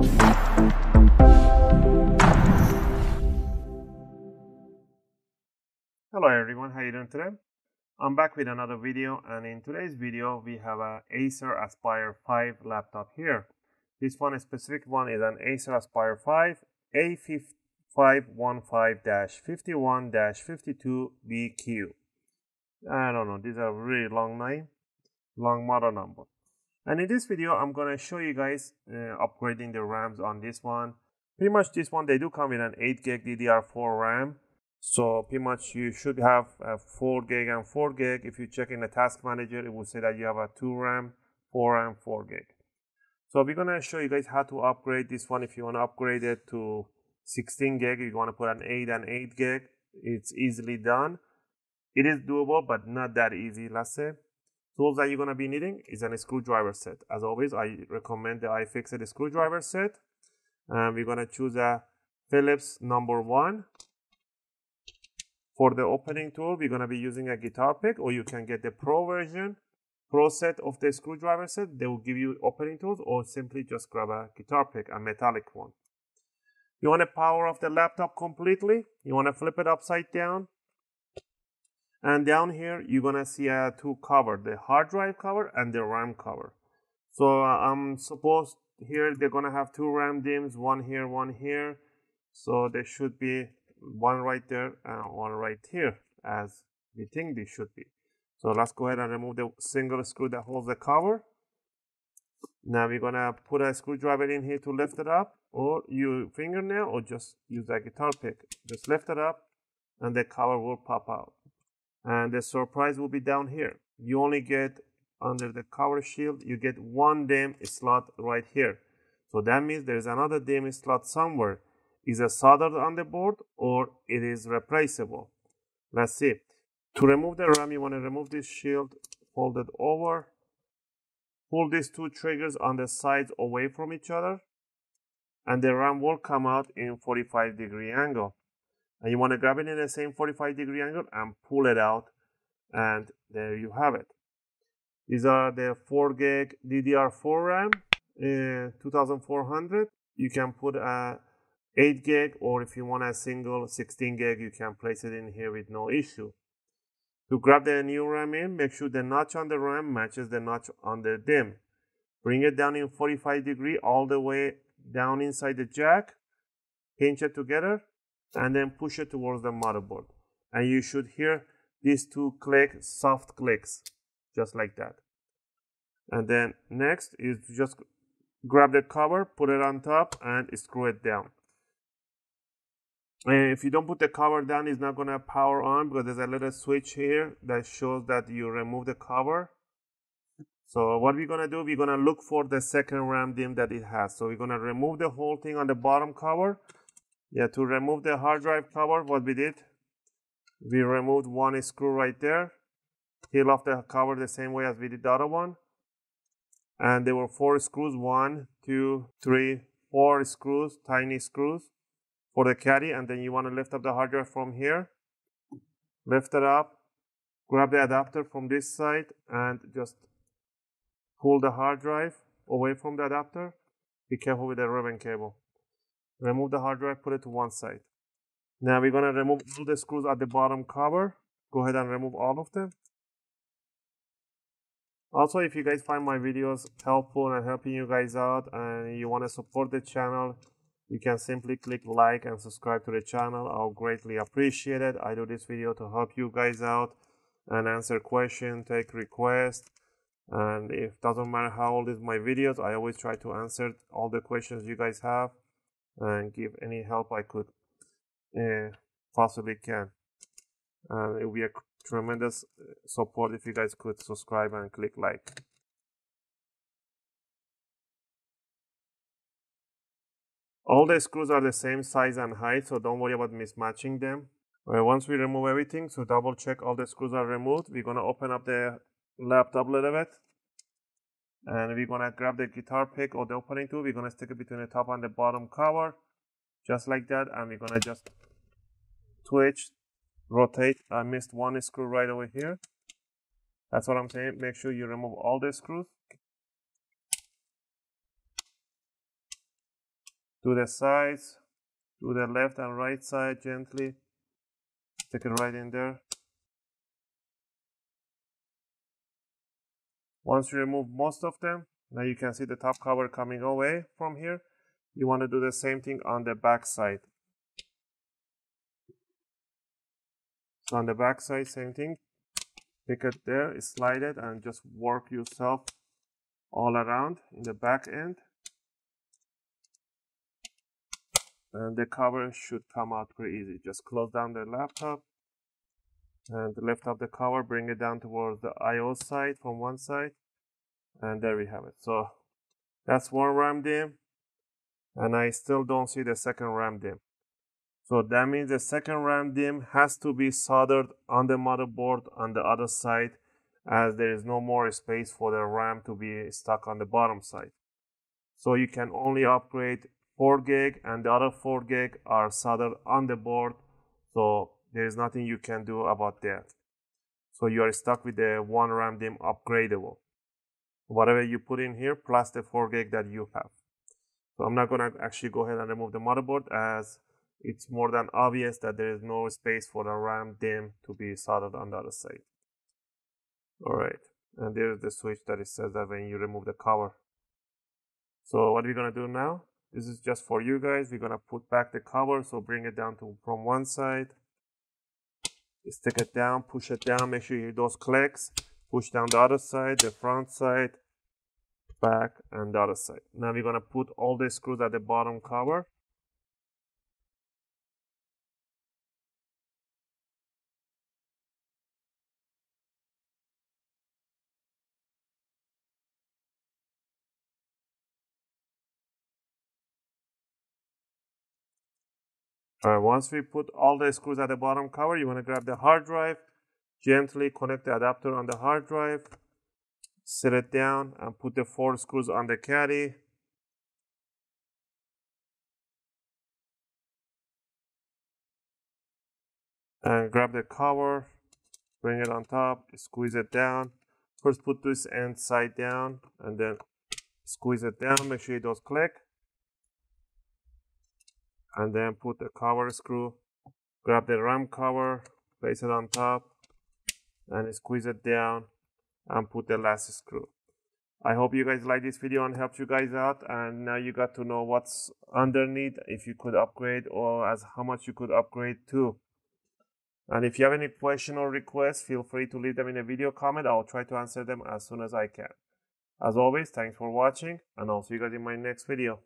Hello everyone, how you doing today? I'm back with another video, and in today's video we have a Acer Aspire 5 laptop here. This one, a specific one, is an Acer Aspire 5 A515-51-52BQ. I don't know, these are really long name, long model number. And in this video I'm going to show you guys upgrading the RAMs on this one. Pretty much this one, they do come with an 8GB DDR4 RAM. So pretty much you should have a 4GB and 4GB. If you check in the task manager, it will say that you have a 2 RAM, 4 RAM, 4GB. So we're going to show you guys how to upgrade this one. If you want to upgrade it to 16GB, you want to put an 8 and 8GB, it's easily done. It is doable, but not that easy, let's say. Tools that you're going to be needing is a screwdriver set. As always, I recommend the UFIXTEK screwdriver set. We're going to choose a Phillips number 1. For the opening tool, we're going to be using a guitar pick, or you can get the Pro version, Pro set of the screwdriver set. They will give you opening tools, or simply just grab a guitar pick, a metallic one. You want to power off the laptop completely. You want to flip it upside down. And down here, you're going to see two covers, the hard drive cover and the RAM cover. So I'm supposed here they're going to have 2 RAM DIMMs, one here, one here. So there should be one right there and one right here, as we think they should be. So let's go ahead and remove the single screw that holds the cover. Now we're gonna put a screwdriver in here to lift it up, or your fingernail, or just use a guitar pick. Just lift it up and the cover will pop out. And the surprise will be down here. You only get, under the cover shield, you get one DIMM slot right here. So that means there's another DIMM slot somewhere. Is it soldered on the board, or it is replaceable? Let's see. To remove the RAM, you want to remove this shield, fold it over, pull these 2 triggers on the sides away from each other, and the RAM will come out in 45-degree angle. And you want to grab it in the same 45-degree angle and pull it out, and there you have it. These are the 4GB DDR4 RAM, 2400. You can put a 8GB, or if you want a single 16GB, you can place it in here with no issue. To grab the new RAM in, make sure the notch on the RAM matches the notch on the DIMM. Bring it down in 45-degree all the way down inside the jack, pinch it together, and then push it towards the motherboard. And you should hear these 2 clicks, soft clicks, just like that. And then next is to just grab the cover, put it on top, and screw it down. And if you don't put the cover down, it's not going to power on, because there's a little switch here that shows that you remove the cover. So what we're going to do, we're going to look for the second RAM DIMM that it has. So we're going to remove the whole thing on the bottom cover. Yeah, to remove the hard drive cover, what we did, we removed one screw right there, peel off the cover the same way as we did the other one. And there were 4 screws, 1, 2, 3, 4 screws, tiny screws for the caddy. And then you want to lift up the hard drive from here, lift it up, grab the adapter from this side, and just pull the hard drive away from the adapter. Be careful with the ribbon cable. Remove the hard drive, put it to one side. Now we're going to remove all the screws at the bottom cover. Go ahead and remove all of them. Also, if you guys find my videos helpful and helping you guys out, and you want to support the channel, you can simply click like and subscribe to the channel. I'll greatly appreciate it. I do this video to help you guys out and answer questions, take requests. And it doesn't matter how old is my videos, I always try to answer all the questions you guys have and give any help I could possibly can. And it would be a tremendous support if you guys could subscribe and click like. All the screws are the same size and height, so don't worry about mismatching them. Once we remove everything, so double check all the screws are removed, we're going to open up the laptop a little bit. And we're going to grab the guitar pick or the opening tool. We're going to stick it between the top and the bottom cover, just like that. And we're going to just twitch, rotate. I missed one screw right over here. That's what I'm saying. Make sure you remove all the screws. to the sides, to the left and right side gently. Stick it right in there. Once you remove most of them, now you can see the top cover coming away from here. You want to do the same thing on the back side. So on the back side, same thing. Pick it there, slide it, and just work yourself all around in the back end. And the cover should come out pretty easy. Just close down the laptop and lift up the cover, bring it down towards the I/O side from one side, and there we have it. So that's one RAM DIMM, and I still don't see the second RAM DIMM. So that means the second RAM DIMM has to be soldered on the motherboard on the other side, as there is no more space for the RAM to be stuck on the bottom side. So you can only upgrade 4 gig, and the other 4 gig are soldered on the board. So there is nothing you can do about that. So you are stuck with the 1 RAM DIMM upgradable. Whatever you put in here plus the 4 gig that you have. So I'm not going to actually go ahead and remove the motherboard, as it's more than obvious that there is no space for the RAM DIMM to be soldered on the other side. Alright, and there's the switch that it says that when you remove the cover. So what we're going to do now, this is just for you guys. We're going to put back the cover, so bring it down from one side. Stick it down, push it down, make sure you hear those clicks. Push down the other side, the front side, back, and the other side. Now we're going to put all the screws at the bottom cover. Alright, once we put all the screws at the bottom cover, you want to grab the hard drive, gently connect the adapter on the hard drive, set it down, and put the 4 screws on the caddy. And grab the cover, bring it on top, squeeze it down. First put this end side down, and then squeeze it down, make sure it does click. And then put the cover screw, grab the RAM cover, place it on top, and squeeze it down, and put the last screw. I hope you guys like this video and helped you guys out, and now you got to know what's underneath, if you could upgrade, or as how much you could upgrade to. And if you have any question or requests, feel free to leave them in a video comment. I'll try to answer them as soon as I can. As always, thanks for watching, and I'll see you guys in my next video.